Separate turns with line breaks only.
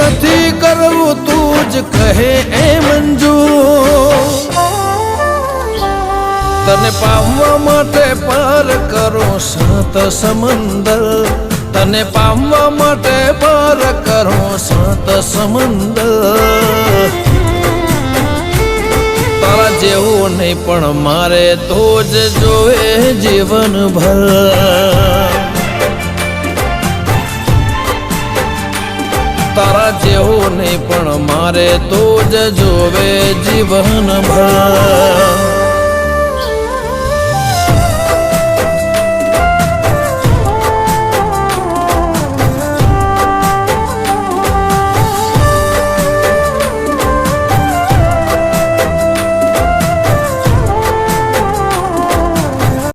નથી કરવું તું જ કહે એ મંજુ તને પામવા માટે પાર કરો સાત સમંદર તને પામવા માટે પાર કરો સાત સમંદર તારા જેવું નહીં પણ મારે તો જ જોવે જીવનભર તારા જેવું નહીં પણ મારે તો જ જોવે જીવનભર